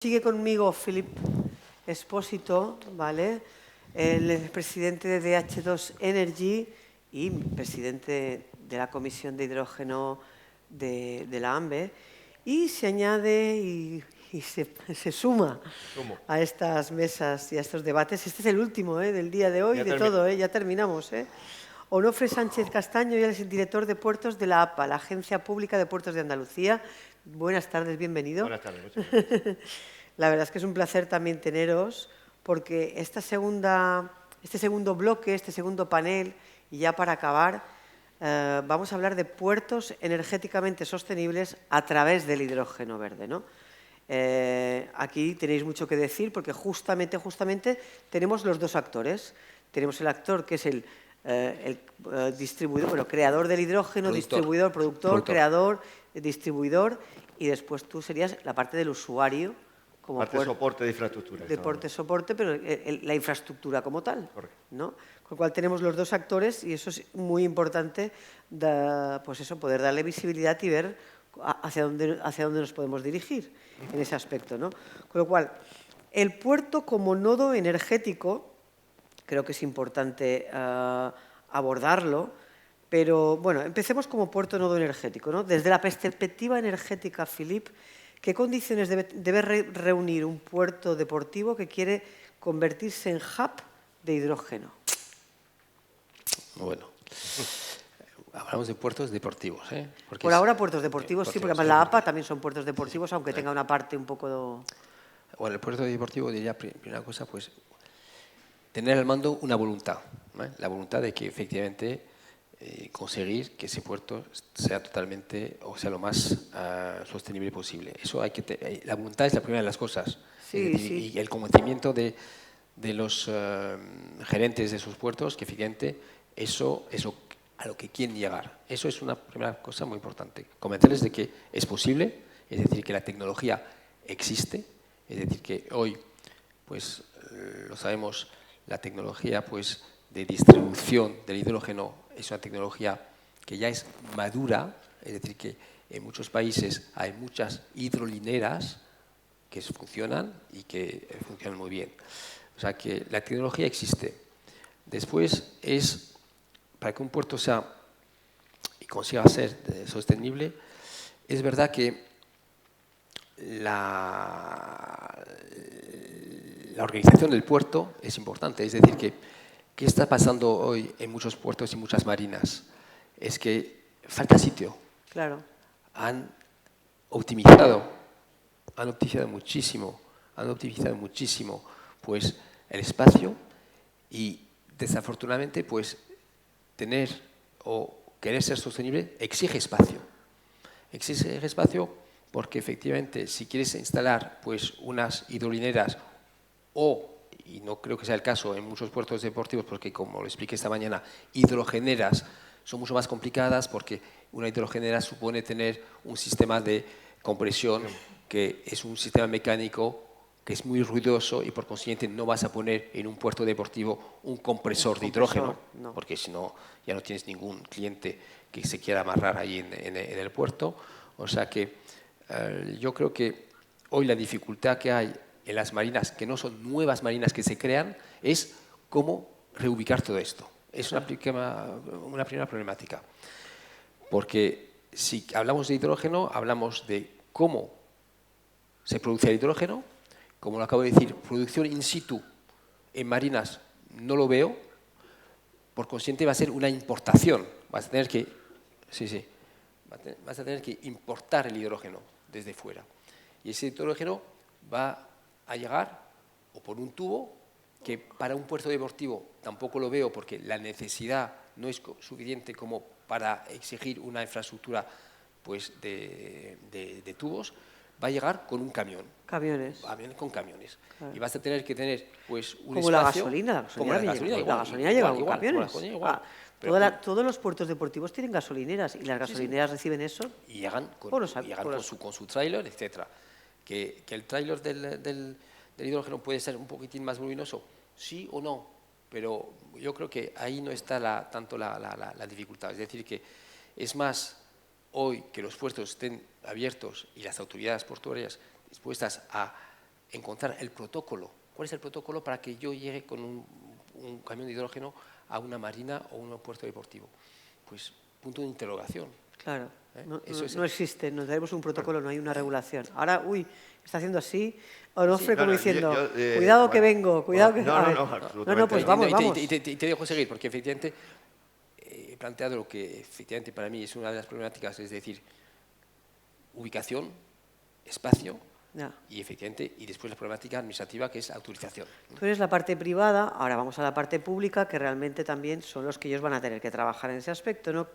Sigue conmigo Philip Espósito, ¿vale? Él es presidente de DH2 Energy y presidente de la Comisión de Hidrógeno de la ANBE, y se añade y se suma a estas mesas y a estos debates. Este es el último del día de hoy, ya de todo, ya terminamos. Onofre Sánchez Castaño, y él es el director de puertos de la APA, la Agencia Pública de Puertos de Andalucía. Buenas tardes, bienvenido. Buenas tardes, muchas gracias. La verdad es que es un placer también teneros, porque este segundo bloque, este segundo panel, y ya para acabar, vamos a hablar de puertos energéticamente sostenibles a través del hidrógeno verde, ¿no? Aquí tenéis mucho que decir, porque justamente tenemos los dos actores. Tenemos el actor que es el distribuidor, bueno, creador del hidrógeno, productor, creador, distribuidor, y después tú serías la parte del usuario, como parte de soporte de infraestructura. Soporte, pero la infraestructura como tal, correcto, ¿no? Con lo cual tenemos los dos actores, y eso es muy importante, pues eso, poder darle visibilidad y ver hacia dónde nos podemos dirigir en ese aspecto, ¿no? Con lo cual, el puerto como nodo energético, creo que es importante abordarlo, pero bueno, empecemos como puerto nodo energético, ¿no? Desde la perspectiva energética, Philip, ¿qué condiciones debe reunir un puerto deportivo que quiere convertirse en hub de hidrógeno? Bueno, hablamos de puertos deportivos, ¿eh? Por ahora puertos deportivos, sí, porque además la APA también son puertos deportivos, aunque tenga una parte un poco... Bueno, el puerto deportivo diría, primera cosa, pues tener al mando una voluntad, ¿eh? La voluntad de que efectivamente conseguir que ese puerto sea totalmente, o sea, lo más sostenible posible. Eso la voluntad es la primera de las cosas. Sí, sí. Y el convencimiento de los gerentes de esos puertos que efectivamente eso es a lo que quieren llegar. Eso es una primera cosa muy importante. Convencerles de que es posible, es decir, que la tecnología existe, es decir, que hoy, pues lo sabemos, la tecnología pues, de distribución del hidrógeno es una tecnología que ya es madura, es decir, que en muchos países hay muchas hidrolineras que funcionan y que funcionan muy bien. O sea que la tecnología existe. Después es, para que un puerto sea y consiga ser sostenible, es verdad que la organización del puerto es importante. Es decir, que ¿qué está pasando hoy en muchos puertos y muchas marinas? Es que falta sitio. Claro. Han optimizado muchísimo pues, el espacio, y desafortunadamente pues, tener o querer ser sostenible exige espacio. Exige espacio porque efectivamente si quieres instalar pues, unas hidrolineras y no creo que sea el caso en muchos puertos deportivos, porque como lo expliqué esta mañana, hidrogeneras son mucho más complicadas, porque una hidrogenera supone tener un sistema de compresión que es un sistema mecánico que es muy ruidoso, y por consiguiente no vas a poner en un puerto deportivo un compresor de hidrógeno, no. porque si no ya no tienes ningún cliente que se quiera amarrar ahí en el puerto. O sea que yo creo que hoy la dificultad que hay en las marinas, que no son nuevas marinas que se crean, es cómo reubicar todo esto. Es una primera problemática. Porque si hablamos de hidrógeno, hablamos de cómo se produce el hidrógeno. Como lo acabo de decir, producción in situ en marinas no lo veo. Por consiguiente va a ser una importación. Vas a tener que importar el hidrógeno desde fuera. Y ese hidrógeno va a llegar o por un tubo, que para un puerto deportivo tampoco lo veo, porque la necesidad no es suficiente como para exigir una infraestructura pues, de tubos. Va a llegar con un camión. Camiones. Va a venir con camiones. Claro. Y vas a tener que tener pues, un como espacio... La gasolina lleva con camiones. Todos los puertos deportivos tienen gasolineras, y las gasolineras reciben eso. Y llegan con su tráiler, etc. ¿Que el tráiler del hidrógeno puede ser un poquitín más voluminoso? Sí o no, pero yo creo que ahí no está tanto la dificultad. Es decir, que es más hoy que los puertos estén abiertos y las autoridades portuarias dispuestas a encontrar el protocolo. ¿Cuál es el protocolo para que yo llegue con un camión de hidrógeno a una marina o un puerto deportivo? Pues punto de interrogación. Claro, Eso es no existe, no tenemos un protocolo, no hay una regulación. Ahora, está haciendo así, Onofre como diciendo, cuidado que vengo, cuidado que... No, A ver. absolutamente. Pues vamos. Y te dejo seguir, porque efectivamente he planteado lo que efectivamente para mí es una de las problemáticas, es decir, ubicación, espacio Ya. y efectivamente, y después la problemática administrativa que es autorización. Tú eres la parte privada, ahora vamos a la parte pública, que realmente también son los que ellos van a tener que trabajar en ese aspecto, ¿no?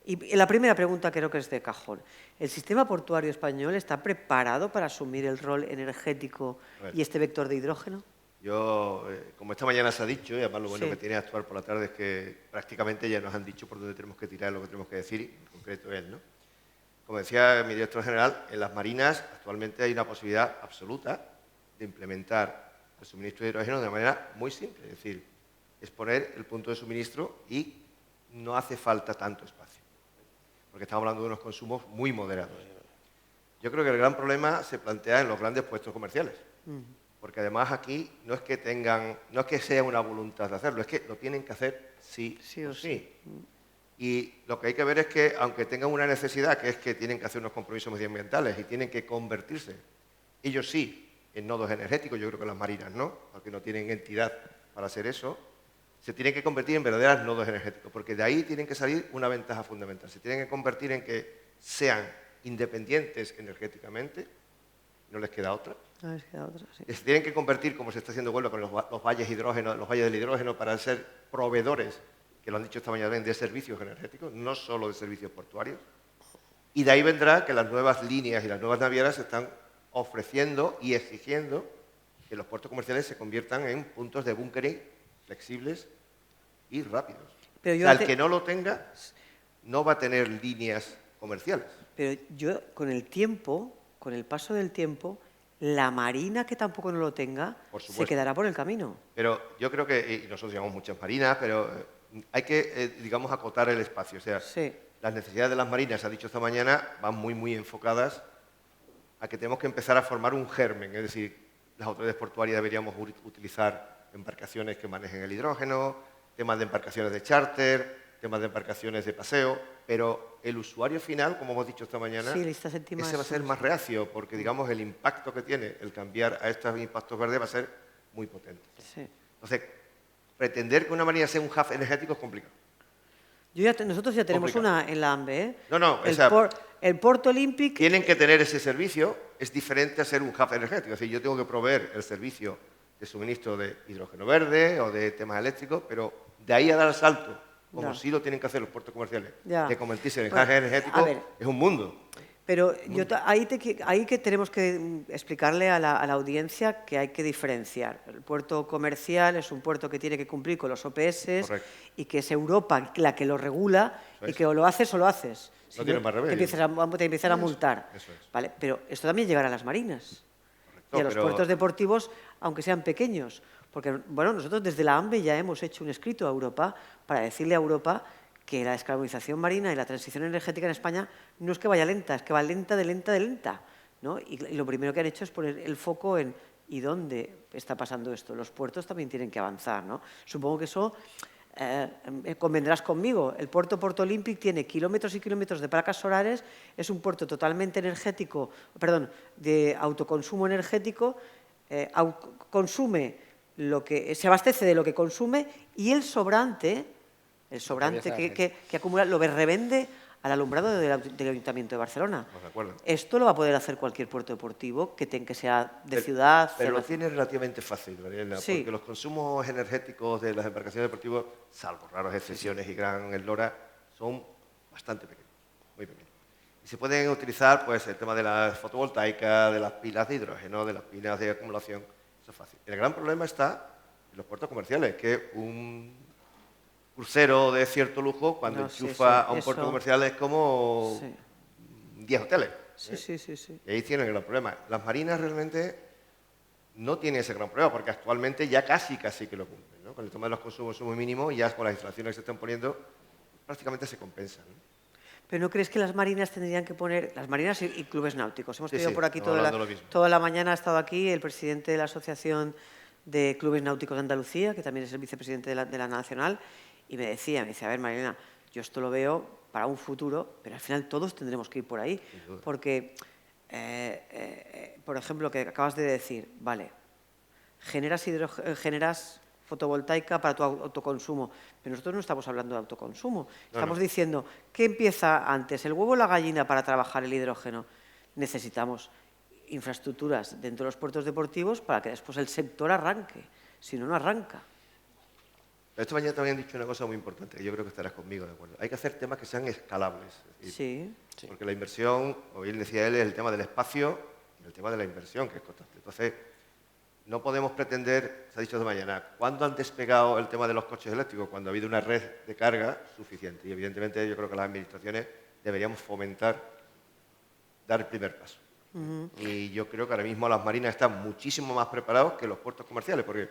Y la primera pregunta creo que es de cajón. ¿El sistema portuario español está preparado para asumir el rol energético y este vector de hidrógeno? Yo, como esta mañana se ha dicho, y además lo bueno Sí. que tiene actuar por la tarde es que prácticamente ya nos han dicho por dónde tenemos que tirar, lo que tenemos que decir, en concreto él, ¿no? Como decía mi director general, en las marinas actualmente hay una posibilidad absoluta de implementar el suministro de hidrógeno de manera muy simple, es decir, es poner el punto de suministro y no hace falta tanto espacio, porque estamos hablando de unos consumos muy moderados. Yo creo que el gran problema se plantea en los grandes puestos comerciales, porque además aquí no es que sea una voluntad de hacerlo, es que lo tienen que hacer sí o sí. Y lo que hay que ver es que, aunque tengan una necesidad, que es que tienen que hacer unos compromisos medioambientales y tienen que convertirse, ellos sí, en nodos energéticos, yo creo que las marinas no, porque no tienen entidad para hacer eso, se tienen que convertir en verdaderos nodos energéticos, porque de ahí tienen que salir una ventaja fundamental. Se tienen que convertir en que sean independientes energéticamente, no les queda otra. No les queda otra, sí. Se tienen que convertir, como se está haciendo Huelva con los valles hidrógeno, los valles del hidrógeno, para ser proveedores, que lo han dicho esta mañana, de servicios energéticos, no solo de servicios portuarios. Y de ahí vendrá que las nuevas líneas y las nuevas navieras están ofreciendo y exigiendo que los puertos comerciales se conviertan en puntos de bunkering flexibles y rápidos. Pero el que no lo tenga no va a tener líneas comerciales. Pero yo, con el paso del tiempo, la marina que tampoco no lo tenga se quedará por el camino. Pero yo creo que, y nosotros llamamos muchas marinas, pero hay que, digamos, acotar el espacio. O sea, las necesidades de las marinas, se ha dicho esta mañana, van muy enfocadas a que tenemos que empezar a formar un germen. Es decir, las autoridades portuarias deberíamos utilizar embarcaciones que manejen el hidrógeno, temas de embarcaciones de charter, temas de embarcaciones de paseo, pero el usuario final, como hemos dicho esta mañana, ese va a ser más reacio, porque, digamos, el impacto que tiene el cambiar a estos impactos verdes va a ser muy potente. Sí. Entonces, pretender que una marina sea un hub energético es complicado. Nosotros ya tenemos una en la AMBE, ¿eh? El Porto Olympic... Tienen que tener ese servicio, es diferente a ser un hub energético. Es decir, yo tengo que proveer el servicio de suministro de hidrógeno verde o de temas eléctricos, pero de ahí a dar el salto, como sí lo tienen que hacer los puertos comerciales, de convertirse en hub energético, es un mundo. Pero ahí que tenemos que explicarle a la audiencia que hay que diferenciar. El puerto comercial es un puerto que tiene que cumplir con los OPS y que es Europa la que lo regula y que o lo haces o lo haces. No tiene más remedio. Te empiezan a multar. Eso es. ¿Vale? Pero esto también llegará a las marinas y a los puertos deportivos, aunque sean pequeños. Porque, bueno, nosotros desde la AMBE ya hemos hecho un escrito a Europa para decirle a Europa que la descarbonización marina y la transición energética en España no es que vaya lenta, es que va lenta, ¿no? Y lo primero que han hecho es poner el foco en ¿y dónde está pasando esto? Los puertos también tienen que avanzar, ¿no? Supongo que eso convendrás conmigo. El puerto Porto Olympic tiene kilómetros y kilómetros de placas solares, es un puerto totalmente energético, de autoconsumo energético, se abastece de lo que consume y el sobrante que acumula lo revende al alumbrado del Ayuntamiento de Barcelona. Esto lo va a poder hacer cualquier puerto deportivo que sea de ciudad. Pero lo tiene relativamente fácil, Mariela, porque los consumos energéticos de las embarcaciones deportivas, salvo raras excepciones y gran eslora, son bastante pequeños, muy pequeños. Y se pueden utilizar pues, el tema de la fotovoltaica, de las pilas de hidrógeno, de las pilas de acumulación, eso es fácil. El gran problema está en los puertos comerciales, que un crucero de cierto lujo, cuando enchufa a un puerto comercial es como 10 hoteles. Y ahí tienen el gran problema. Las marinas realmente no tienen ese gran problema, porque actualmente ya casi que lo cumplen, ¿no? Con el tema de los consumos muy mínimos y ya con las instalaciones que se están poniendo, prácticamente se compensan, ¿no? Pero ¿no crees que las marinas tendrían que poner, las marinas y clubes náuticos? Hemos Sí, tenido sí, por aquí estamos hablando lo mismo. toda la mañana, ha estado aquí el presidente de la Asociación de Clubes Náuticos de Andalucía, que también es el vicepresidente de la Nacional, y me decía, a ver, Marilena, yo esto lo veo para un futuro, pero al final todos tendremos que ir por ahí, porque, por ejemplo, que acabas de decir, vale, generas fotovoltaica para tu autoconsumo, pero nosotros no estamos hablando de autoconsumo, estamos diciendo, ¿qué empieza antes, el huevo o la gallina para trabajar el hidrógeno? Necesitamos infraestructuras dentro de los puertos deportivos para que después el sector arranque, si no, no arranca. Esta mañana también han dicho una cosa muy importante, que yo creo que estarás conmigo de acuerdo. Hay que hacer temas que sean escalables. Es decir, Sí. porque la inversión, como bien decía él, es el tema del espacio y el tema de la inversión, que es constante. Entonces, no podemos pretender, se ha dicho esta mañana, ¿cuándo han despegado el tema de los coches eléctricos? Cuando ha habido una red de carga suficiente. Y evidentemente yo creo que las administraciones deberíamos fomentar, dar el primer paso. Y yo creo que ahora mismo las marinas están muchísimo más preparados que los puertos comerciales, porque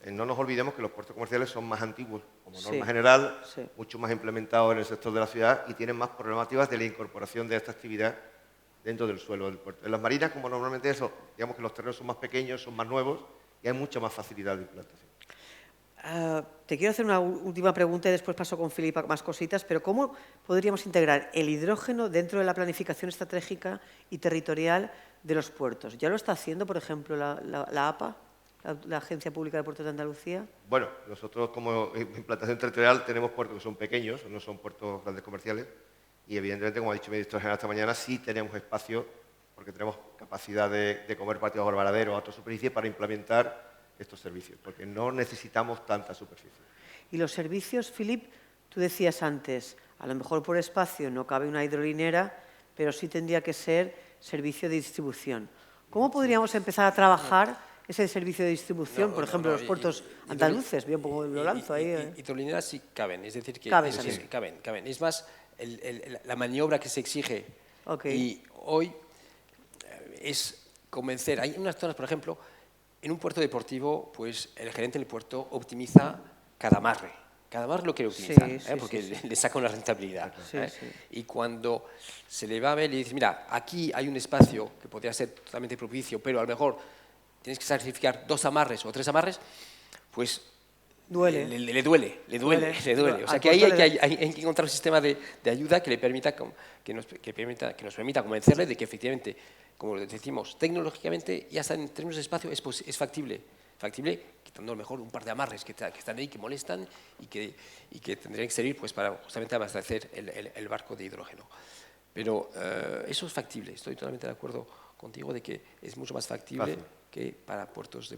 no nos olvidemos que los puertos comerciales son más antiguos, como norma general, mucho más implementados en el sector de la ciudad y tienen más problemáticas de la incorporación de esta actividad dentro del suelo del puerto. En las marinas, como normalmente eso, digamos que los terrenos son más pequeños, son más nuevos y hay mucha más facilidad de implantación. Te quiero hacer una última pregunta y después paso con Filipa más cositas, pero ¿cómo podríamos integrar el hidrógeno dentro de la planificación estratégica y territorial de los puertos? ¿Ya lo está haciendo, por ejemplo, la APA, la Agencia Pública de Puertos de Andalucía? Bueno, nosotros como implantación territorial tenemos puertos que son pequeños, no son puertos grandes comerciales, y evidentemente, como ha dicho el ministro general esta mañana, sí tenemos espacio, porque tenemos capacidad de comer partidos al varadero a otra superficie para implementar estos servicios, porque no necesitamos tanta superficie. Y los servicios, Filip, tú decías antes, a lo mejor por espacio no cabe una hidrolinera, pero sí tendría que ser servicio de distribución. ¿Cómo podríamos empezar a trabajar ese servicio de distribución, por ejemplo, los puertos andaluces? Yo lo lanzo ahí. Hidrolineras sí caben, es decir, que Caben. Es más, la maniobra que se exige y hoy es convencer. Hay unas zonas, por ejemplo, en un puerto deportivo, pues el gerente del puerto optimiza cada amarre. Cada amarre lo quiere optimizar, porque le saca una rentabilidad. Y cuando se le va a ver y dice, mira, aquí hay un espacio que podría ser totalmente propicio, pero a lo mejor tienes que sacrificar 2 amarres o 3 amarres, pues duele. Le duele. O sea, que ahí hay que encontrar un sistema de ayuda que le permita, que nos permita convencerle de que efectivamente, como decimos, tecnológicamente, ya está en términos de espacio, es factible, quitando a lo mejor un par de amarres que están ahí, que molestan y que tendrían que servir pues, para justamente abastecer el barco de hidrógeno. Pero eso es factible, estoy totalmente de acuerdo contigo de que es mucho más factible que para puertos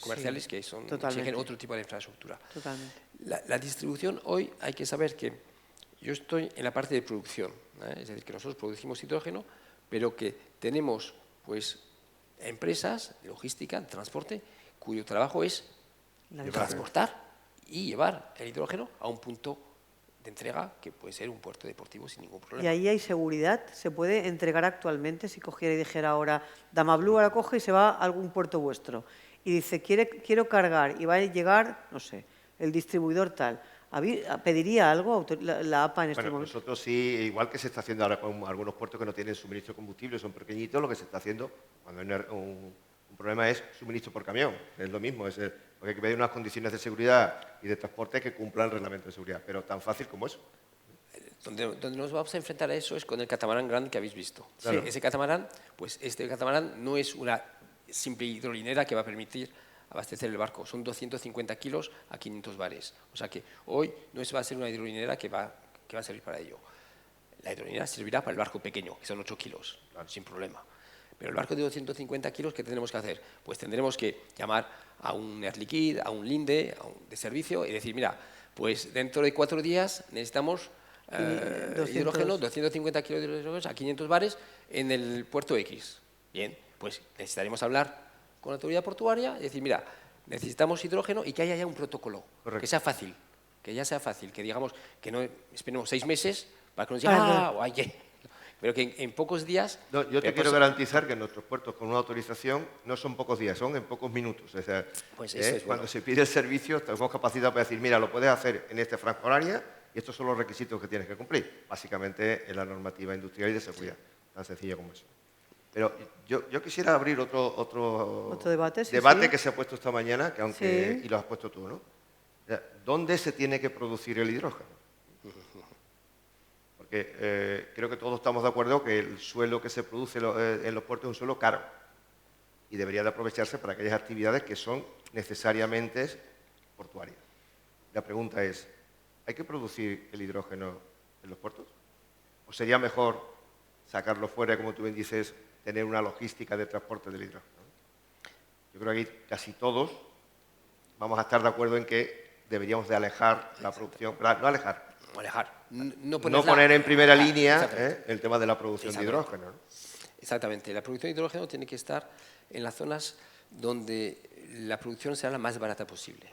comerciales que exigen otro tipo de infraestructura. Totalmente. La distribución hoy hay que saber que yo estoy en la parte de producción, es decir, que nosotros producimos hidrógeno, pero que tenemos pues, empresas de logística, de transporte, cuyo trabajo es transportar y llevar el hidrógeno a un punto de entrega que puede ser un puerto deportivo sin ningún problema. ¿Y ahí hay seguridad? ¿Se puede entregar actualmente? Si cogiera y dijera ahora, Damablue ahora coge y se va a algún puerto vuestro y dice, quiero cargar y va a llegar, no sé, el distribuidor tal. ¿Pediría algo la APA en este momento? Nosotros sí, igual que se está haciendo ahora con algunos puertos que no tienen suministro de combustible, son pequeñitos, lo que se está haciendo cuando hay un problema es suministro por camión, es lo mismo, porque hay que pedir unas condiciones de seguridad y de transporte que cumplan el reglamento de seguridad, pero tan fácil como eso. Donde nos vamos a enfrentar a eso es con el catamarán grande que habéis visto. Claro. Ese catamarán, pues este catamarán no es una simple hidrolinera que va a permitir abastecer el barco. Son 250 kilos a 500 bares. O sea que hoy no va a ser una hidrolinera que va a servir para ello. La hidrolinera servirá para el barco pequeño, que son 8 kilos, sin problema. Pero el barco de 250 kilos, ¿qué tendremos que hacer? Pues tendremos que llamar a un Air Liquide, a un Linde, de servicio y decir, mira, pues dentro de 4 días necesitamos hidrógeno, 250 kilos de hidrógeno a 500 bares en el puerto X. Bien, pues necesitaremos hablar con la autoridad portuaria y decir, mira, necesitamos hidrógeno y que haya ya un protocolo, que sea fácil, que digamos que no esperemos 6 meses para que nos digan, pero que en pocos días... No, yo te quiero garantizar que en nuestros puertos con una autorización no son pocos días, son en pocos minutos. O sea, pues eso es cuando se pide el servicio, tenemos capacidad para decir, mira, lo puedes hacer en esta franja horaria Y estos son los requisitos que tienes que cumplir. Básicamente en la normativa industrial y de seguridad. Tan sencilla como eso. Pero yo quisiera abrir otro debate, sí, debate sí. que se ha puesto esta mañana, que aunque, Sí. y lo has puesto tú, ¿no? O sea, ¿dónde se tiene que producir el hidrógeno? Porque creo que todos estamos de acuerdo que el suelo que se produce en los puertos es un suelo caro y debería de aprovecharse para aquellas actividades que son necesariamente portuarias. La pregunta es, ¿hay que producir el hidrógeno en los puertos? ¿O sería mejor sacarlo fuera y, como tú bien dices, tener una logística de transporte del hidrógeno? Yo creo que aquí casi todos vamos a estar de acuerdo en que deberíamos de alejar la producción, no alejar, Alejar. no poner en primera línea el tema de la producción de Exactamente. hidrógeno, ¿no? Exactamente. La producción de hidrógeno tiene que estar en las zonas donde la producción sea la más barata posible.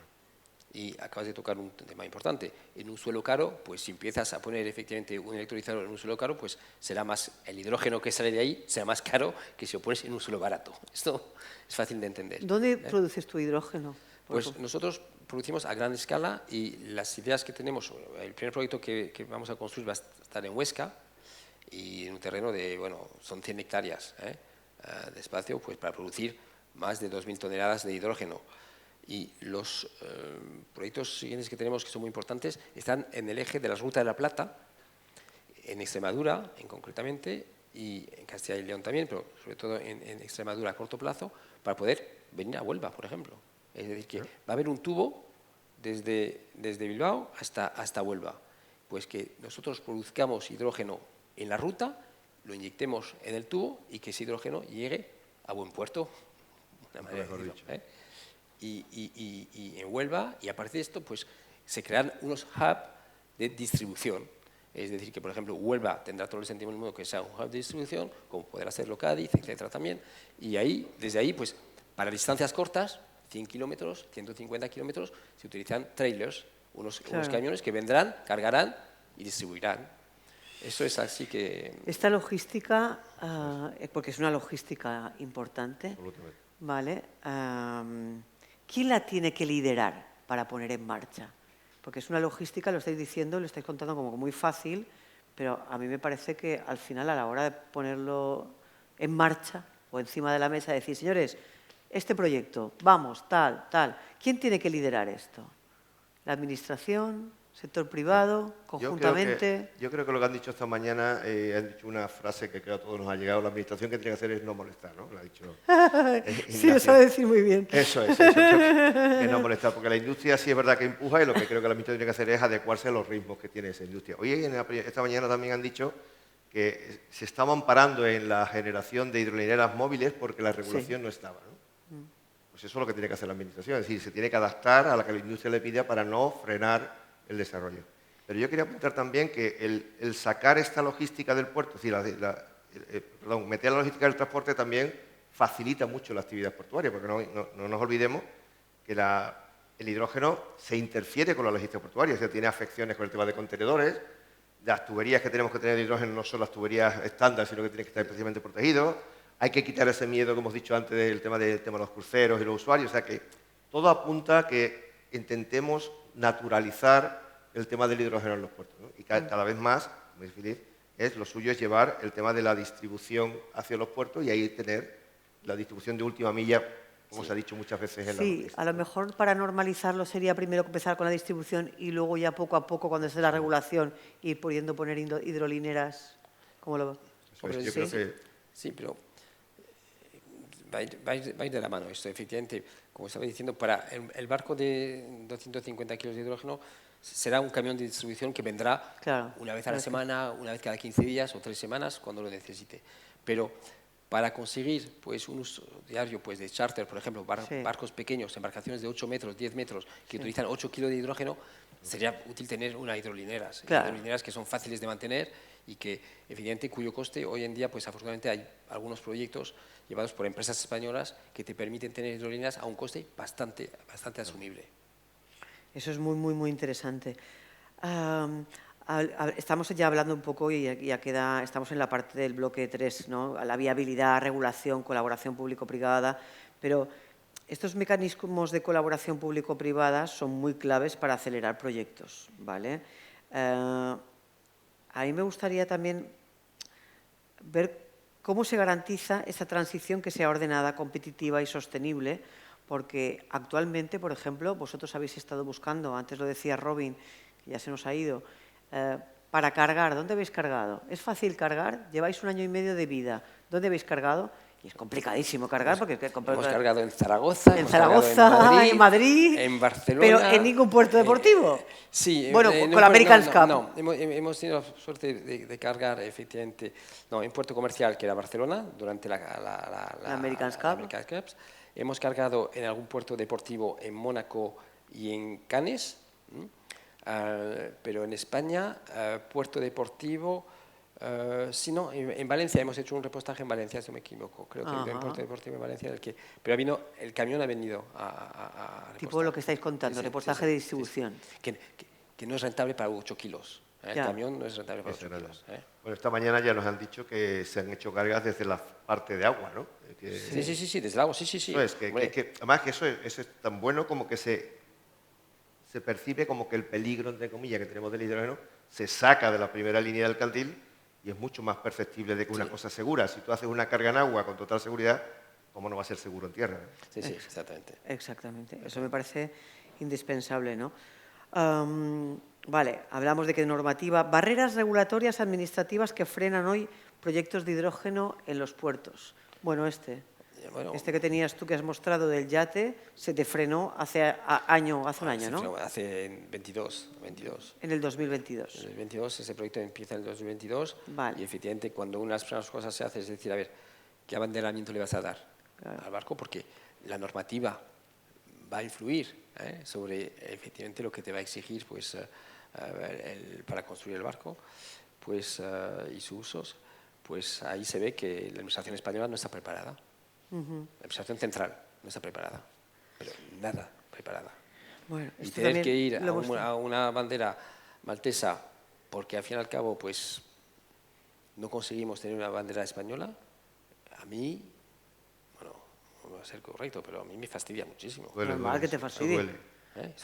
Y acabas de tocar un tema importante. En un suelo caro, pues si empiezas a poner efectivamente un electrolizador en un suelo caro, pues será más, el hidrógeno que sale de ahí será más caro que si lo pones en un suelo barato. Esto es fácil de entender. ¿Dónde produces tu hidrógeno? Pues nosotros producimos a gran escala y las ideas que tenemos, el primer proyecto que vamos a construir va a estar en Huesca y en un terreno de, bueno, son 100 hectáreas de espacio pues para producir más de 2.000 toneladas de hidrógeno. Y los proyectos siguientes que tenemos, que son muy importantes, están en el eje de la Ruta de la Plata, en Extremadura, concretamente, y en Castilla y León también, pero sobre todo en Extremadura a corto plazo, para poder venir a Huelva, por ejemplo. Es decir, que va a haber un tubo desde Bilbao hasta Huelva. Pues que nosotros produzcamos hidrógeno en la ruta, lo inyectemos en el tubo y que ese hidrógeno llegue a buen puerto. Una manera de decirlo, y en Huelva, y a partir de esto, pues se crean unos hubs de distribución. Es decir, que por ejemplo Huelva tendrá todo el sentido del mundo que sea un hub de distribución, como podrá hacerlo Cádiz, etcétera también. Y ahí, desde ahí, pues para distancias cortas, 100 kilómetros, 150 kilómetros, se utilizan trailers, unos camiones que vendrán, cargarán y distribuirán. Eso es así que... Esta logística, porque es una logística importante, Absolutamente. ¿vale? ¿Quién la tiene que liderar para poner en marcha? Porque es una logística, lo estáis diciendo, lo estáis contando como muy fácil, pero a mí me parece que al final, a la hora de ponerlo en marcha o encima de la mesa, decir, señores, este proyecto, vamos, tal, tal. ¿Quién tiene que liderar esto? ¿La administración? ¿Sector privado? ¿Conjuntamente? Yo creo que lo que han dicho esta mañana, han dicho una frase que creo a todos nos ha llegado. La administración que tiene que hacer es no molestar, ¿no? Lo ha dicho Sí, lo sabe decir muy bien. Eso es no molestar, porque la industria sí es verdad que empuja y lo que creo que la administración tiene que hacer es adecuarse a los ritmos que tiene esa industria. Hoy, esta mañana también han dicho que se estaban parando en la generación de hidrolineras móviles porque la regulación no estaba, ¿no? Pues eso es lo que tiene que hacer la administración, es decir, se tiene que adaptar a la que la industria le pida para no frenar el desarrollo. Pero yo quería apuntar también que el sacar esta logística del puerto, es decir, meter la logística del transporte también facilita mucho la actividad portuaria, porque no nos olvidemos que el hidrógeno se interfiere con la logística portuaria, o sea, tiene afecciones con el tema de contenedores, las tuberías que tenemos que tener de hidrógeno no son las tuberías estándar, sino que tienen que estar especialmente protegidos. Hay que quitar ese miedo que hemos dicho antes del tema de los cruceros y los usuarios, o sea que todo apunta a que intentemos naturalizar el tema del hidrógeno en los puertos, ¿no? Y cada vez más, como dice Philippe, lo suyo es llevar el tema de la distribución hacia los puertos y ahí tener la distribución de última milla, como se ha dicho muchas veces en la logística. A lo mejor para normalizarlo sería primero empezar con la distribución y luego ya poco a poco, cuando esté la regulación, ir pudiendo poner hidrolineras. ¿Cómo lo Yo creo que... Sí, pero va a ir de la mano esto. Efectivamente, como estaba diciendo, para el barco de 250 kilos de hidrógeno será un camión de distribución que vendrá una vez a la semana, una vez cada 15 días o 3 semanas, cuando lo necesite. Pero para conseguir pues, un uso diario pues, de charter, por ejemplo, barcos pequeños, embarcaciones de 8 metros, 10 metros, que utilizan 8 kilos de hidrógeno, sería útil tener unas hidrolineras. Hidrolineras que son fáciles de mantener y que, evidentemente, cuyo coste hoy en día, pues afortunadamente hay algunos proyectos llevados por empresas españolas que te permiten tener hidrolineras a un coste bastante asumible. Eso es muy, muy, muy interesante. Estamos ya hablando un poco y ya estamos en la parte del bloque 3, ¿no? La viabilidad, regulación, colaboración público-privada, pero estos mecanismos de colaboración público-privada son muy claves para acelerar proyectos, ¿vale? A mí me gustaría también ver cómo se garantiza esa transición que sea ordenada, competitiva y sostenible, porque actualmente, por ejemplo, vosotros habéis estado buscando, antes lo decía Robin, que ya se nos ha ido, para cargar, ¿dónde habéis cargado? ¿Es fácil cargar? Lleváis 1 año y medio de vida. ¿Dónde habéis cargado? Y es complicadísimo cargar porque... Hemos cargado en Zaragoza, en hemos Zaragoza, cargado en Madrid, en Barcelona. pero en ningún puerto deportivo. Sí. Bueno, en con la American Cup. No, hemos tenido la suerte de cargar, efectivamente, no, en puerto comercial, que era Barcelona, durante la American Cup. American Cups. Hemos cargado en algún puerto deportivo en Mónaco y en Cannes, pero en España, puerto deportivo... sí, no, en Valencia hemos hecho un repostaje en Valencia, si no me equivoco. Creo que ha habido un puerto deportivo en Valencia, pero el camión ha venido a tipo lo que estáis contando, sí, repostaje de distribución. Que no es rentable para 8 kilos. El camión no es rentable para 8 kilos. Bueno, esta mañana ya nos han dicho que se han hecho cargas desde la parte de agua, ¿no? Sí, desde el agua, sí. Eso es, además que eso es tan bueno como que se percibe como que el peligro, entre comillas, que tenemos del hidrógeno se saca de la primera línea del candil y es mucho más perceptible de que una cosa segura. Si tú haces una carga en agua con total seguridad, ¿cómo no va a ser seguro en tierra? Sí, exactamente. Exactamente, eso me parece indispensable, ¿no? Vale, hablamos de que normativa, barreras regulatorias administrativas que frenan hoy proyectos de hidrógeno en los puertos. Bueno, este que tenías tú que has mostrado del yate se te frenó hace un año, ¿no? Hace 22. En el 2022. En el 2022, ese proyecto empieza en el 2022 vale. Y efectivamente cuando unas cosas se hacen, es decir, a ver, ¿qué abanderamiento le vas a dar al barco? Porque la normativa va a influir sobre efectivamente lo que te va a exigir pues, para construir el barco pues, y sus usos. Pues ahí se ve que la administración española no está preparada. La administración central no está preparada, pero nada preparada. Bueno, y tener que ir a una bandera maltesa porque al fin y al cabo pues no conseguimos tener una bandera española, a mí, bueno, no va a ser correcto, pero a mí me fastidia muchísimo. Es normal que te fastidie. Es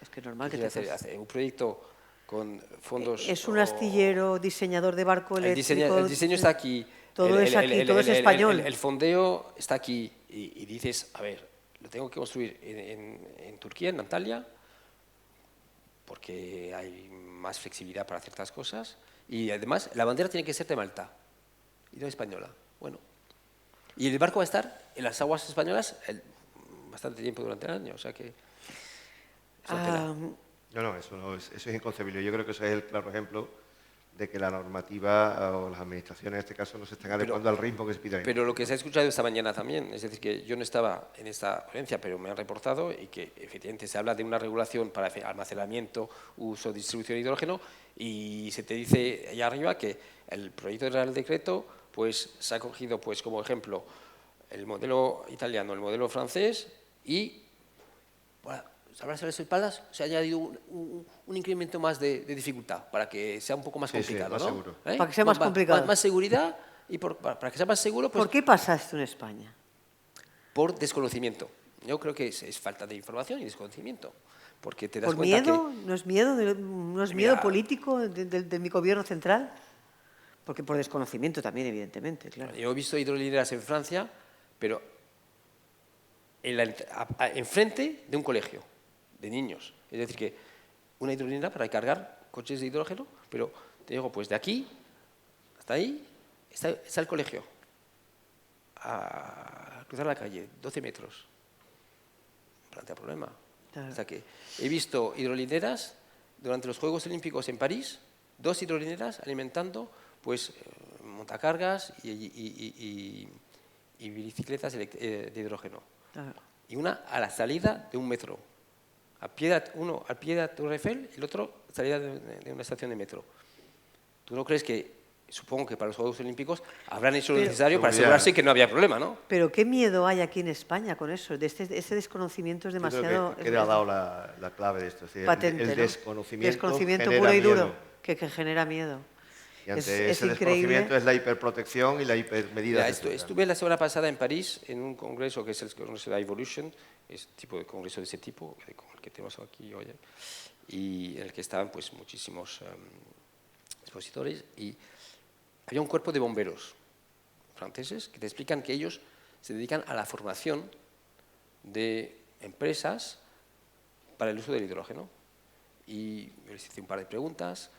que es normal que te fastidie. Hacer un proyecto con fondos... Es un astillero, diseñador de barco eléctrico... El diseño está aquí. Todo es aquí, todo es español. El fondeo está aquí y dices, a ver, lo tengo que construir en Turquía, en Antalya, porque hay más flexibilidad para ciertas cosas y además la bandera tiene que ser de Malta y no española. Bueno, y el barco va a estar en las aguas españolas bastante tiempo durante el año, o sea que... No, eso es inconcebible. Yo creo que eso es el claro ejemplo de que la normativa o las administraciones en este caso no se están adecuando al ritmo que se pide. Pero lo que se ha escuchado esta mañana también, es decir, que yo no estaba en esta ponencia, pero me han reportado y que efectivamente se habla de una regulación para almacenamiento, uso, distribución de hidrógeno y se te dice allá arriba que el proyecto del Real Decreto pues, se ha cogido pues, como ejemplo el modelo italiano, el modelo francés y... Bueno, ¿sabrás las espaldas? Se ha añadido un incremento más de dificultad para que sea un poco más complicado, más ¿no? seguro. Para que sea más complicado. Más seguridad y para que sea más seguro... Pues, ¿por qué pasa esto en España? Por desconocimiento. Yo creo que es falta de información y desconocimiento. Porque te das ¿Por cuenta miedo? que... ¿No es miedo político de mi gobierno central? Porque por desconocimiento también, evidentemente, claro. Yo he visto hidrolineras en Francia, pero enfrente de un colegio de niños. Es decir, que una hidrolinera para cargar coches de hidrógeno, pero te digo, pues de aquí hasta ahí está el colegio. A cruzar la calle, 12 metros. Plantea problema. Claro. O sea que he visto hidrolineras durante los Juegos Olímpicos en París, 2 hidrolineras alimentando pues montacargas y bicicletas de hidrógeno. Claro. Y una a la salida de un metro. Uno al pie de la Torre Eiffel y el otro a la salida de una estación de metro. ¿Tú no crees que, supongo que para los Juegos Olímpicos habrán hecho lo necesario para asegurarse que no había problema, ¿no? Pero ¿qué miedo hay aquí en España con eso? Ese desconocimiento es demasiado... Yo creo que ha dado la clave de esto. Es decir, patente, el desconocimiento puro y duro que genera miedo. Y ante ese desconocimiento es la hiperprotección y la hipermedida. Estuve la semana pasada en París en un congreso que es el congreso de Evolution, es tipo de congreso de ese tipo, como el que tenemos aquí hoy. y en el que estaban pues muchísimos expositores, y había un cuerpo de bomberos franceses que te explican que ellos se dedican a la formación de empresas para el uso del hidrógeno. Y les hice un par de preguntas.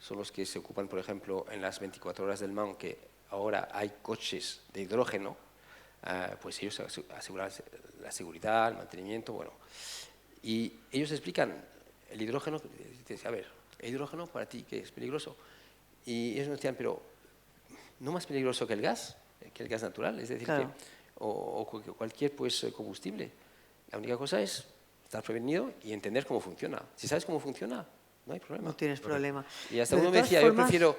Son los que se ocupan, por ejemplo, en las 24 horas del Mans, que ahora hay coches de hidrógeno, pues ellos aseguran la seguridad, el mantenimiento, bueno. Y ellos explican el hidrógeno, a ver, el hidrógeno para ti, ¿qué es peligroso? Y ellos nos decían, pero no más peligroso que el gas natural, es decir, Claro. o cualquier pues, combustible. La única cosa es estar prevenido y entender cómo funciona. Si sabes cómo funciona, no hay problema. No tienes problema. Y hasta De uno me todas decía, yo formas- prefiero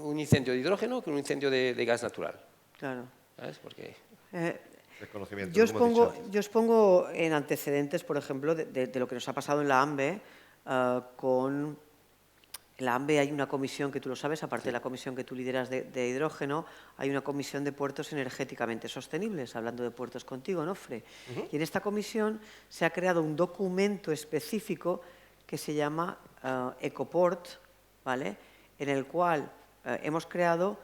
un incendio de hidrógeno que un incendio de gas natural. Claro. ¿Sabes? Porque Desconocimiento, Yo como hemos dicho antes. os pongo en antecedentes, por ejemplo, de lo que nos ha pasado en la AMBE. En la AMBE hay una comisión, que tú lo sabes, aparte de la comisión que tú lideras de hidrógeno, hay una comisión de puertos energéticamente sostenibles, hablando de puertos contigo, Nofre. Y en esta comisión se ha creado un documento específico que se llama Ecoport, ¿vale? En el cual hemos creado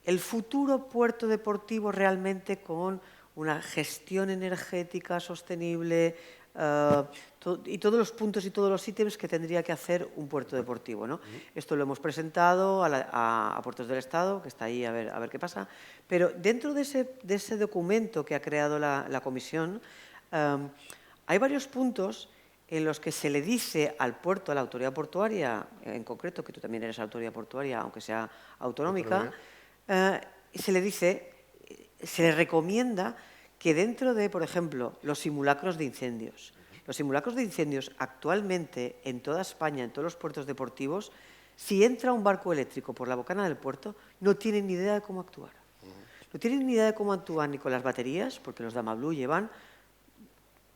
el futuro puerto deportivo realmente con una gestión energética sostenible y todos los puntos y todos los ítems que tendría que hacer un puerto deportivo, ¿no? Esto lo hemos presentado a Puertos del Estado, que está ahí a ver qué pasa, pero dentro de ese documento que ha creado la comisión hay varios puntos en los que se le dice al puerto, a la autoridad portuaria, en concreto, que tú también eres autoridad portuaria, aunque sea autonómica, se le dice, se le recomienda que dentro de, por ejemplo, los simulacros de incendios. Los simulacros de incendios actualmente en toda España, en todos los puertos deportivos, si entra un barco eléctrico por la bocana del puerto, no tienen ni idea de cómo actuar. No tienen ni idea de cómo actuar ni con las baterías, porque los Dama Blue llevan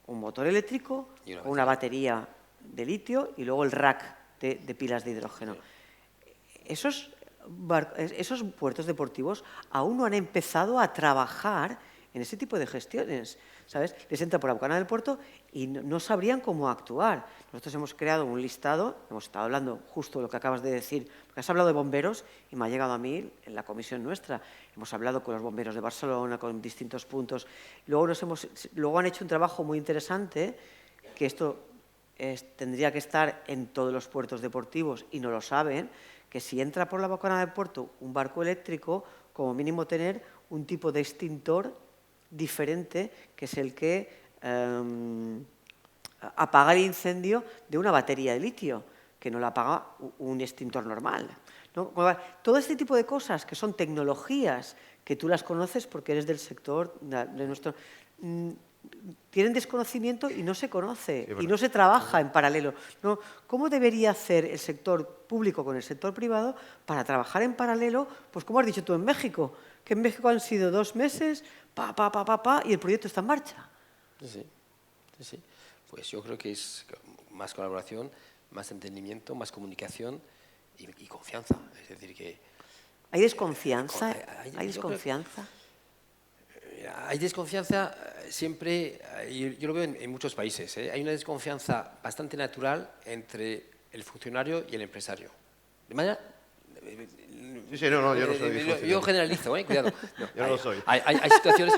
un motor eléctrico, una batería de litio y luego el rack de pilas de hidrógeno. Esos puertos deportivos aún no han empezado a trabajar en ese tipo de gestiones, ¿sabes? Les entra por la bocana del puerto y no sabrían cómo actuar. Nosotros hemos creado un listado, hemos estado hablando justo de lo que acabas de decir, porque has hablado de bomberos y me ha llegado a mí en la comisión nuestra. Hemos hablado con los bomberos de Barcelona, con distintos puntos. Luego han hecho un trabajo muy interesante, que esto tendría que estar en todos los puertos deportivos y no lo saben, que si entra por la bocana del puerto un barco eléctrico, como mínimo tener un tipo de extintor diferente, que es el que apaga el incendio de una batería de litio, que no la apaga un extintor normal, ¿no? Todo este tipo de cosas que son tecnologías que tú las conoces porque eres del sector de nuestro... tienen desconocimiento y no se conoce, y no se trabaja en paralelo, ¿no? ¿Cómo debería hacer el sector público con el sector privado para trabajar en paralelo? Pues como has dicho tú en México, que en México han sido 2 meses, y el proyecto está en marcha. Sí. Pues yo creo que es más colaboración, más entendimiento, más comunicación y confianza. Es decir, que... ¿Hay desconfianza? ¿Hay desconfianza? Hay desconfianza siempre, yo lo veo en muchos países, ¿eh? Hay una desconfianza bastante natural entre el funcionario y el empresario. De manera... Sí, no, yo no soy yo generalizo, cuidado. No, yo no lo soy. Hay situaciones,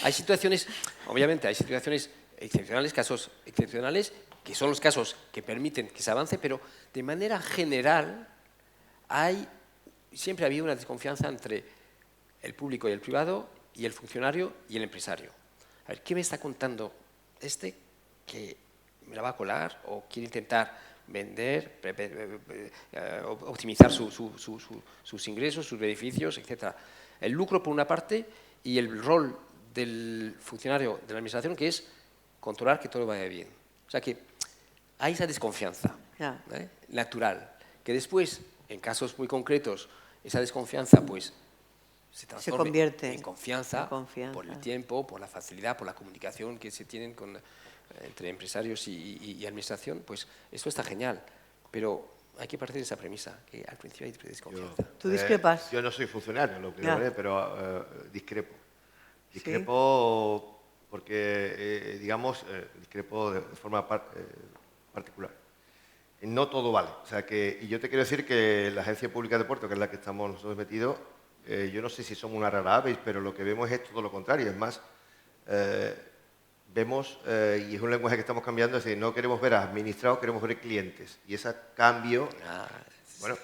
hay situaciones, obviamente, hay situaciones excepcionales, casos excepcionales, que son los casos que permiten que se avance, pero de manera general siempre ha habido una desconfianza entre el público y el privado, y el funcionario y el empresario. A ver, ¿qué me está contando que me la va a colar o quiere intentar vender, optimizar sus ingresos, sus beneficios, etcétera? El lucro por una parte y el rol del funcionario de la administración, que es controlar que todo vaya bien. O sea que hay esa desconfianza natural, que después, en casos muy concretos, esa desconfianza pues se convierte en confianza por el tiempo, por la facilidad, por la comunicación que se tienen entre empresarios y administración. Pues esto está genial, pero hay que partir de esa premisa, que al principio hay desconfianza. ¿Tú discrepas? Yo no soy funcionario, lo que pero discrepo. Discrepo porque, digamos, discrepo de forma particular. no todo vale. O sea que, y yo te quiero decir que la Agencia Pública de Puertos, que es la que estamos nosotros metidos, yo no sé si somos una rara avis, pero lo que vemos es todo lo contrario. Es más, vemos, y es un lenguaje que estamos cambiando, es decir, no queremos ver a administrados, queremos ver clientes. Y ese cambio, bueno,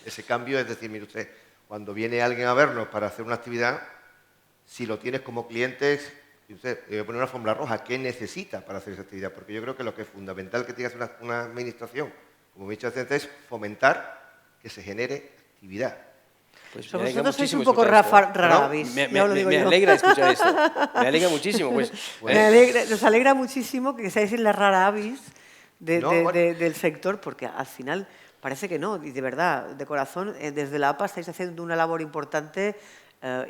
ese cambio es decir, mire usted, cuando viene alguien a vernos para hacer una actividad, si lo tienes como cliente, usted debe poner una alfombra roja. ¿Qué necesita para hacer esa actividad? Porque yo creo que lo que es fundamental que tiene que hacer una administración, como he dicho antes, es fomentar que se genere actividad. Pues vosotros sois un poco rara avis, me alegra escuchar esto. Me alegra muchísimo. Nos alegra muchísimo que seáis en la rara avis del sector, porque al final parece que no, y de verdad, de corazón, desde la APA estáis haciendo una labor importante.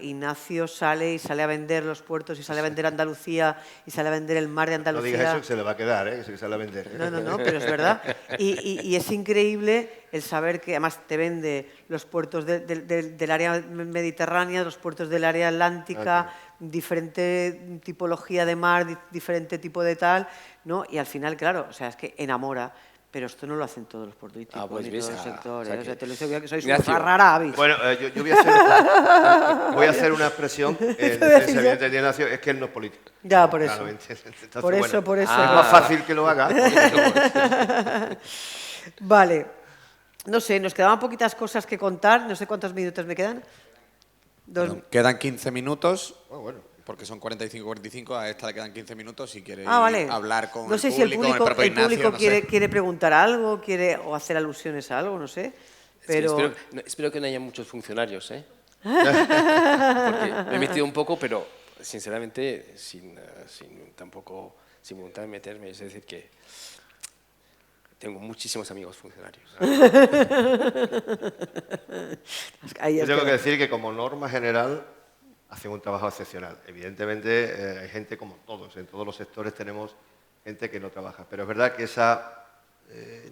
Ignacio sale a vender los puertos y sale a vender Andalucía y sale a vender el mar de Andalucía. No digas eso que se le va a quedar, que se sale a vender. No, pero es verdad. Y es increíble el saber que además te vende los puertos del área mediterránea, los puertos del área atlántica, diferente tipología de mar, diferente tipo de tal, ¿no? Y al final, claro, o sea, es que enamora. Pero esto no lo hacen todos los portuísticos pues ni todos los sectores. O sea te lo digo que sois Ignacio, una rara avis. Bueno, yo voy a hacer una expresión en defensa de Ignacio, es que él no es político. Ya, por eso. Entonces, Por eso. Es más fácil que lo haga. Vale. No sé, nos quedaban poquitas cosas que contar. No sé cuántos minutos me quedan. Bueno, quedan 15 minutos. Bueno. Porque son 45, a esta le quedan 15 minutos si quiere vale. hablar con no sé el si el público, el Ignacio, no quiere preguntar algo, o hacer alusiones a algo, no sé. Pero... espero que no haya muchos funcionarios, Porque me he metido un poco, pero sinceramente sin voluntad de meterme, es decir que tengo muchísimos amigos funcionarios. Yo tengo que decir que como norma general hacen un trabajo excepcional. Evidentemente hay gente como todos, en todos los sectores tenemos gente que no trabaja. Pero es verdad que esa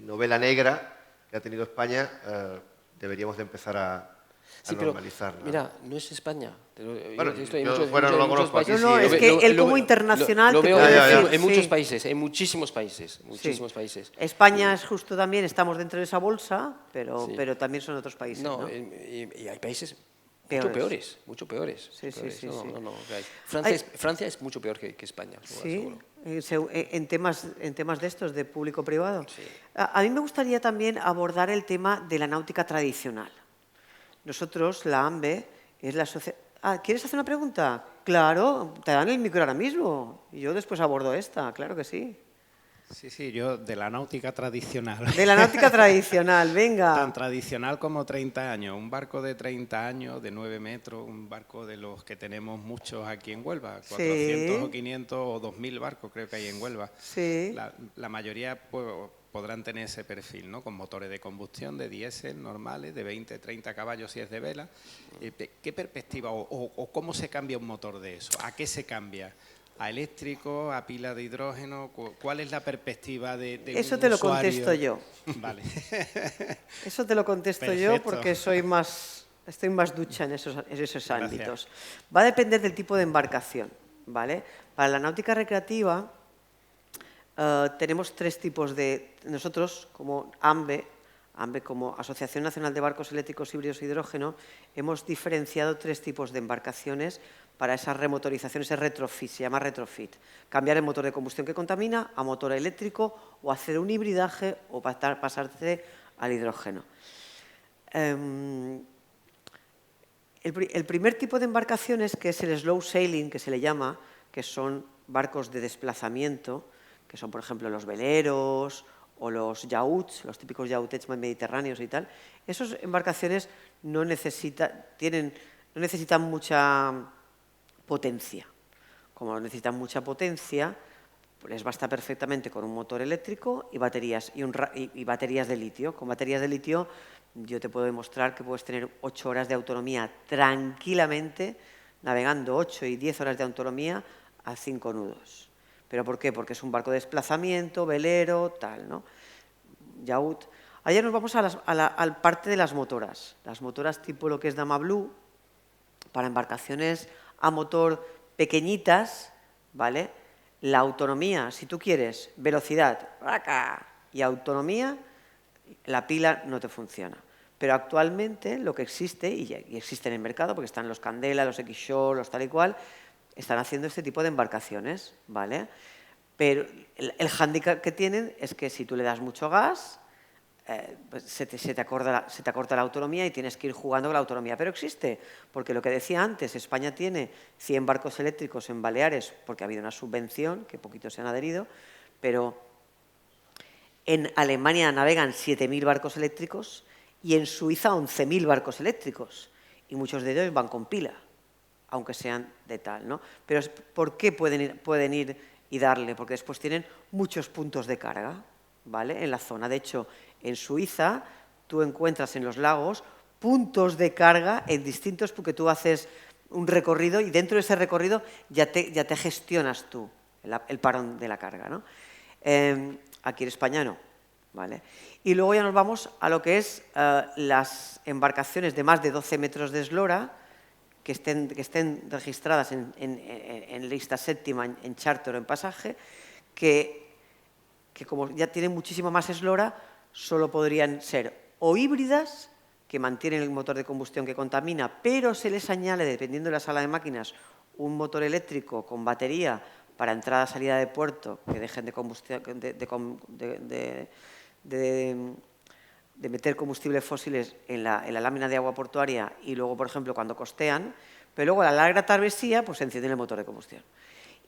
novela negra que ha tenido España deberíamos de empezar a normalizarla. Mira, no es España. Bueno, yo fuera no lo conozco aquí. No, es que él como internacional... Lo veo en muchos países, en muchísimos países. España es justo también, estamos dentro de esa bolsa, pero también son otros países. No, y hay países... Mucho peores. Sí. Francia es mucho peor que España. Sí, en temas de estos, de público-privado. Sí. A mí me gustaría también abordar el tema de la náutica tradicional. Nosotros, la AMBE, es la asociación... ¿Quieres hacer una pregunta? Claro, te dan el micro ahora mismo. Y yo después abordo esta, claro que sí. Sí, yo de la náutica tradicional. De la náutica tradicional, venga. Tan tradicional como 30 años. Un barco de 30 años, de 9 metros, un barco de los que tenemos muchos aquí en Huelva. 400 o 500 o 2.000 barcos creo que hay en Huelva. Sí. La mayoría podrán tener ese perfil, ¿no? Con motores de combustión, de diésel normales, de 20, 30 caballos si es de vela. ¿Qué perspectiva o cómo se cambia un motor de eso? ¿A qué se cambia? ¿A eléctrico, a pila de hidrógeno? ¿Cuál es la perspectiva de eso un te lo usuario? contesto yo. Vale. Eso te lo contesto Perfecto. yo porque estoy más ducha en esos ámbitos. Va a depender del tipo de embarcación, ¿vale? Para la náutica recreativa tenemos tres tipos de... Nosotros, como AMBE, como Asociación Nacional de Barcos Eléctricos Híbridos e Hidrógeno, hemos diferenciado tres tipos de embarcaciones para esa remotorización, ese retrofit, se llama retrofit. Cambiar el motor de combustión que contamina a motor eléctrico o hacer un hibridaje o pasarse al hidrógeno. El primer tipo de embarcaciones, que es el slow sailing, que se le llama, que son barcos de desplazamiento, que son, por ejemplo, los veleros o los yachts, los típicos yachtets mediterráneos y tal, esas embarcaciones no necesitan mucha potencia. Como necesitan mucha potencia, les basta perfectamente con un motor eléctrico y baterías de litio. Con baterías de litio yo te puedo demostrar que puedes tener 8 horas de autonomía tranquilamente, navegando 8 y 10 horas de autonomía a 5 nudos. ¿Pero por qué? Porque es un barco de desplazamiento, velero, tal, ¿no? Yacht. Allá nos vamos a la parte de las motoras. Las motoras tipo lo que es Dama Blue, para embarcaciones a motor pequeñitas, ¿vale? La autonomía, si tú quieres velocidad y autonomía, la pila no te funciona. Pero actualmente lo que existe, y existe en el mercado, porque están los Candela, los X-Shore, los tal y cual, están haciendo este tipo de embarcaciones, ¿vale? Pero el hándicap que tienen es que si tú le das mucho gas, pues se te acorta la autonomía y tienes que ir jugando con la autonomía. Pero existe, porque lo que decía antes, España tiene 100 barcos eléctricos en Baleares, porque ha habido una subvención, que poquitos se han adherido, pero en Alemania navegan 7.000 barcos eléctricos y en Suiza 11.000 barcos eléctricos. Y muchos de ellos van con pila, aunque sean de tal, ¿no? Pero ¿por qué pueden ir y darle? Porque después tienen muchos puntos de carga, ¿vale? En la zona. De hecho, en Suiza tú encuentras en los lagos puntos de carga en distintos, porque tú haces un recorrido y dentro de ese recorrido ya te gestionas tú el parón de la carga, ¿no? Aquí en España no, ¿vale? Y luego ya nos vamos a lo que es las embarcaciones de más de 12 metros de eslora que estén registradas en lista séptima, en charter o en pasaje, que como ya tienen muchísimo más eslora, solo podrían ser o híbridas, que mantienen el motor de combustión que contamina, pero se les añade, dependiendo de la sala de máquinas, un motor eléctrico con batería para entrada y salida de puerto, que dejen de meter combustibles fósiles en la lámina de agua portuaria y luego, por ejemplo, cuando costean, pero luego a la larga travesía pues se enciende el motor de combustión.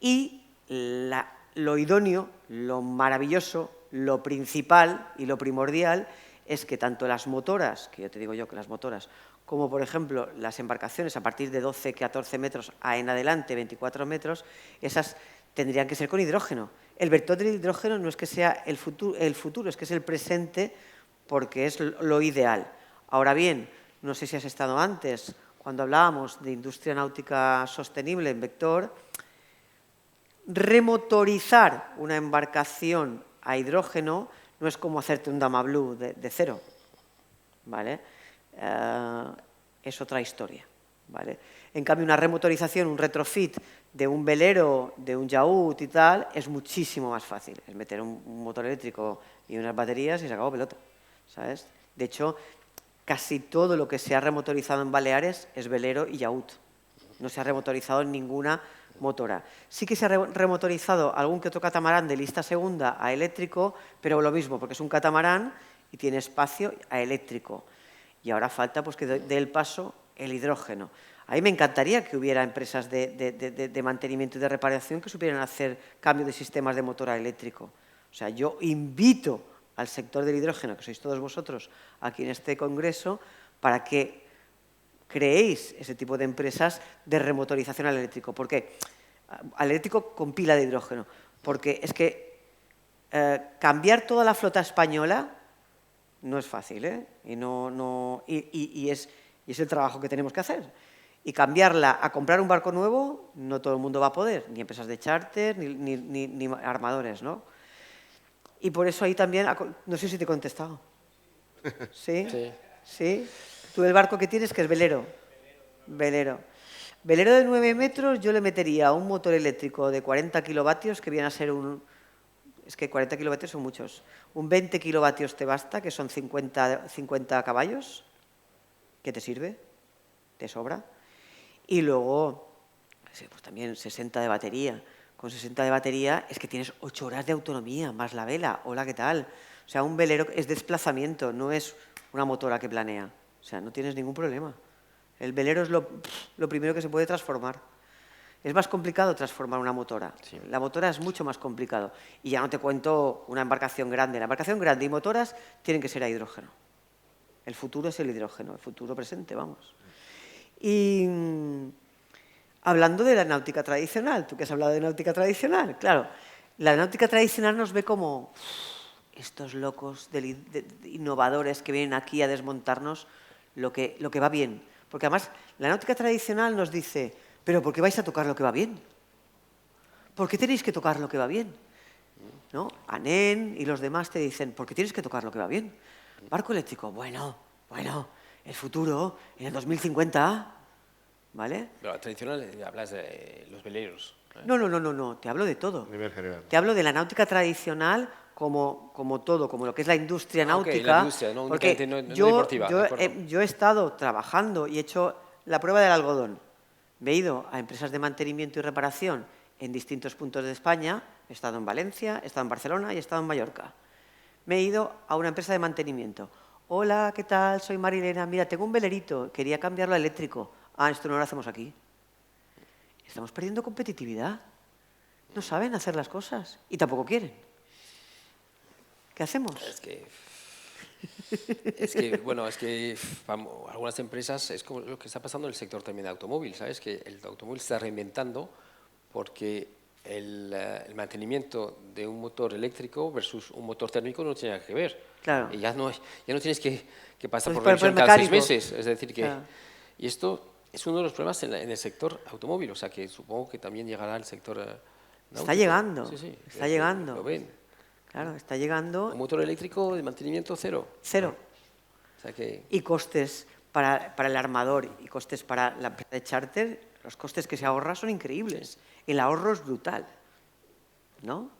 Y lo idóneo, lo maravilloso, lo principal y lo primordial es que tanto las motoras, que yo te digo yo que las motoras, como por ejemplo las embarcaciones a partir de 12, 14 metros en adelante, 24 metros, esas tendrían que ser con hidrógeno. El vector del hidrógeno no es que sea el futuro, es que es el presente, porque es lo ideal. Ahora bien, no sé si has estado antes, cuando hablábamos de industria náutica sostenible en Vector, remotorizar una embarcación a hidrógeno no es como hacerte un Dama Blue de cero, ¿vale? Es otra historia, ¿vale? En cambio, una remotorización, un retrofit de un velero, de un yacht y tal, es muchísimo más fácil. Es meter un motor eléctrico y unas baterías y se acabó pelota, ¿sabes? De hecho, casi todo lo que se ha remotorizado en Baleares es velero y yacht. No se ha remotorizado en ninguna motora. Sí que se ha remotorizado algún que otro catamarán de lista segunda a eléctrico, pero lo mismo, porque es un catamarán y tiene espacio a eléctrico. Y ahora falta pues, que dé el paso el hidrógeno. A mí me encantaría que hubiera empresas de mantenimiento y de reparación que supieran hacer cambio de sistemas de motor a eléctrico. O sea, yo invito al sector del hidrógeno, que sois todos vosotros aquí en este congreso, para que creéis ese tipo de empresas de remotorización al eléctrico. ¿Por qué? Al eléctrico con pila de hidrógeno. Porque es que cambiar toda la flota española no es fácil, ¿eh? Y es el trabajo que tenemos que hacer. Y cambiarla a comprar un barco nuevo, no todo el mundo va a poder, ni empresas de charter, ni armadores, ¿no? Y por eso ahí también, no sé si te he contestado. ¿Sí? Sí. ¿Sí? Tú el barco que tienes, que es velero. Velero. Velero de 9 metros, yo le metería un motor eléctrico de 40 kilovatios, que viene a ser es que 40 kilovatios son muchos. Un 20 kilovatios te basta, que son 50 caballos. ¿Qué te sirve? ¿Te sobra? Y luego, pues también 60 de batería. Con 60 de batería es que tienes 8 horas de autonomía, más la vela. Hola, ¿qué tal? O sea, un velero es desplazamiento, no es una motora que planea. O sea, no tienes ningún problema. El velero es lo primero que se puede transformar. Es más complicado transformar una motora. Sí. La motora es mucho más complicado. Y ya no te cuento una embarcación grande. La embarcación grande y motoras tienen que ser a hidrógeno. El futuro es el hidrógeno, el futuro presente, vamos. Y hablando de la náutica tradicional, tú que has hablado de náutica tradicional, claro, la náutica tradicional nos ve como estos locos innovadores que vienen aquí a desmontarnos lo que va bien. Porque además la náutica tradicional nos dice, pero ¿por qué vais a tocar lo que va bien? ¿Por qué tenéis que tocar lo que va bien? ¿No? ANEN y los demás te dicen, ¿por qué tienes que tocar lo que va bien? Barco eléctrico, bueno, el futuro, en el 2050, ¿vale? Pero tradicional hablas de los veleros. No, te hablo de todo. A nivel general. Te hablo de la náutica tradicional como todo, como lo que es la industria Ah, ok, náutica. la industria, no porque únicamente no yo, deportiva, yo, de acuerdo. yo he estado trabajando y he hecho la prueba del algodón. Me he ido a empresas de mantenimiento y reparación en distintos puntos de España. He estado en Valencia, he estado en Barcelona y he estado en Mallorca. Me he ido a una empresa de mantenimiento. Hola, ¿qué tal? Soy Marilena. Mira, tengo un velerito, quería cambiarlo a eléctrico. Ah, esto no lo hacemos aquí. Estamos perdiendo competitividad. No saben hacer las cosas y tampoco quieren. ¿Qué hacemos? Bueno, vamos, algunas empresas, es como lo que está pasando en el sector también de automóvil, ¿sabes? Que el automóvil se está reinventando porque el mantenimiento de un motor eléctrico versus un motor térmico no tiene nada que ver. Claro. Y ya no tienes que pasar Pues por por el revisión cada 6 mecánico. meses. Es decir, que... Claro. Y esto es uno de los problemas en el sector automóvil, o sea que supongo que también llegará al sector náutico. Está llegando, Sí, sí, está llegando. Lo ven. Claro, está llegando. Un motor eléctrico de mantenimiento cero. Cero. O sea que... Y costes para el armador y costes para la empresa de charter, los costes que se ahorra son increíbles. El ahorro es brutal, ¿no?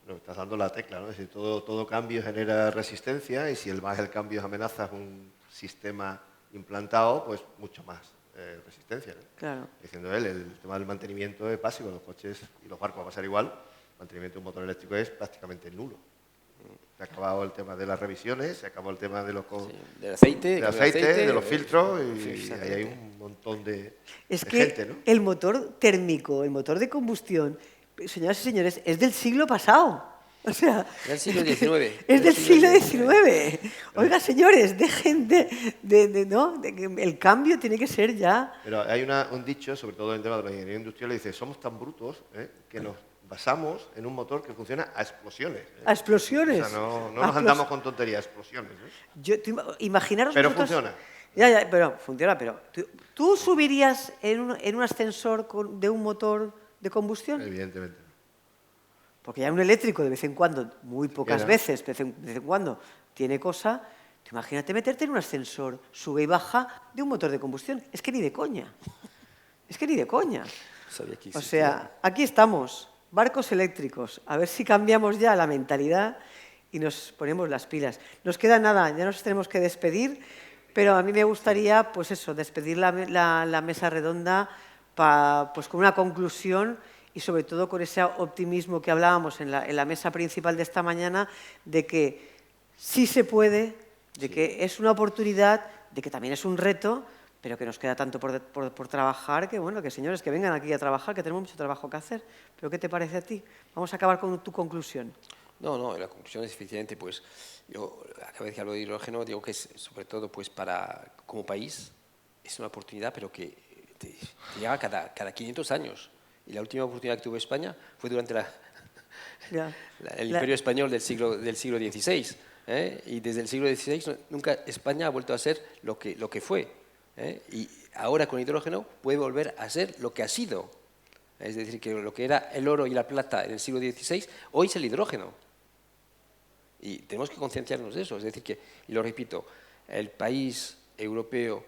No, estás dando la tecla, ¿no? Es decir, todo cambio genera resistencia y si el cambio amenaza un sistema implantado, pues mucho más resistencia, ¿no? Claro. Diciendo él, el tema del mantenimiento es básico, los coches y los barcos va a pasar igual, el mantenimiento de un motor eléctrico es prácticamente nulo. Se ha acabado el tema de las revisiones, se acabó el tema de los del aceite, de los filtros y exactamente. ahí hay un montón de Es de que gente, ¿no? el motor térmico, el motor de combustión, señoras y señores, es del siglo pasado. O sea, Del siglo XIX. Es del siglo XIX. Oiga, señores, dejen ¿no? De que el cambio tiene que ser ya. Pero hay un dicho, sobre todo en el tema de la ingeniería industrial, dice, somos tan brutos que nos basamos en un motor que funciona a explosiones. A explosiones. O sea, no A nos andamos con tonterías, explosiones. Imaginaros Pero vosotros- funciona. Ya, pero funciona, pero ¿tú subirías en un ascensor de un motor de combustión? Evidentemente. Porque ya un eléctrico de vez en cuando, muy pocas Era. veces, de vez en cuando, tiene cosa. Tú imagínate meterte en un ascensor, sube y baja de un motor de combustión. Es que ni de coña. Es que ni de coña. Sabía que O existía. sea, aquí estamos, barcos eléctricos. A ver si cambiamos ya la mentalidad y nos ponemos las pilas. Nos queda nada, ya nos tenemos que despedir, pero a mí me gustaría, pues eso, despedir la mesa redonda pues con una conclusión y sobre todo con ese optimismo que hablábamos en la mesa principal de esta mañana, de que sí se puede, de que es una oportunidad, de que también es un reto, pero que nos queda tanto por trabajar, que bueno, que señores, que vengan aquí a trabajar, que tenemos mucho trabajo que hacer. ¿Pero qué te parece a ti? Vamos a acabar con tu conclusión. No, la conclusión es efectivamente, pues, yo cada vez que hablo de hidrógeno digo que es sobre todo, pues, como país, es una oportunidad, pero que te llega cada 500 años. Y la última oportunidad que tuvo España fue durante Ya. el Imperio Español del siglo XVI. Y desde el siglo XVI nunca España ha vuelto a ser lo que fue. Y ahora con hidrógeno puede volver a ser lo que ha sido. Es decir, que lo que era el oro y la plata en el siglo XVI, hoy es el hidrógeno. Y tenemos que concienciarnos de eso. Es decir, y lo repito, el país europeo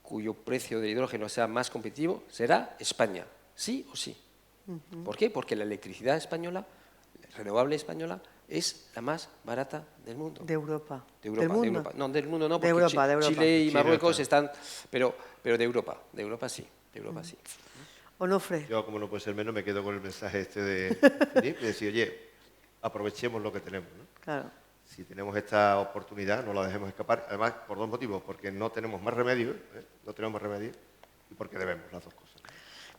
cuyo precio de hidrógeno sea más competitivo será España, sí o sí. ¿Por qué? Porque la electricidad española, renovable española, es la más barata del mundo. De Europa. De Europa, ¿Del mundo? de Europa. No, del mundo no, De porque Europa, de Europa. Chile y Chile, Marruecos claro. están... Pero de Europa sí. De Europa sí. Onofre. Yo, como no puede ser menos, me quedo con el mensaje este de Felipe, de decir, oye, aprovechemos lo que tenemos, ¿no? Claro. Si tenemos esta oportunidad, no la dejemos escapar. Además, por dos motivos, porque no tenemos más remedio, y porque debemos las dos cosas.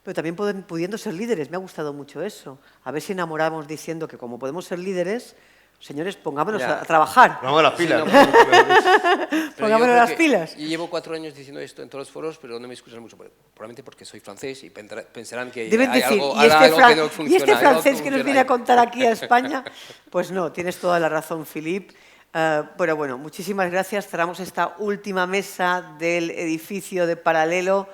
Pero también pudiendo ser líderes, me ha gustado mucho eso. A ver si enamoramos diciendo que como podemos ser líderes, señores, pongámonos Ya. a trabajar. Vamos a las Sí, pilas. no, ¿no? Pero Pongámonos yo creo las que- pilas. Y llevo 4 años diciendo esto en todos los foros, pero no me escuchan mucho. Probablemente porque soy francés y pensarán que Deben hay decir, algo, ¿y este, algo que no y funciona. este algo francés que nos funciona viene a ahí". contar aquí a España? Pues no, tienes toda la razón, Philippe. Pero bueno, muchísimas gracias. Cerramos esta última mesa del edificio de Paralelo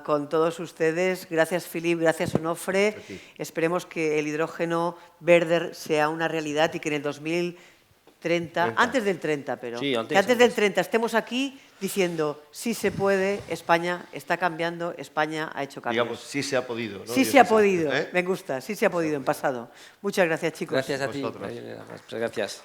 con todos ustedes. Gracias, Philippe, gracias, Onofre. A ti. Esperemos que el hidrógeno verde sea una realidad y que en el 2030, antes del 30, pero Sí, antes, que antes del antes. 30 estemos aquí diciendo, sí se puede, España está cambiando, España ha hecho cambios. Digamos, sí se ha podido, ¿no? Sí Y se ha eso, podido, ¿eh? me gusta, sí se ha podido en pasado. Muchas gracias, chicos. Gracias a ti. Vosotros. Gracias.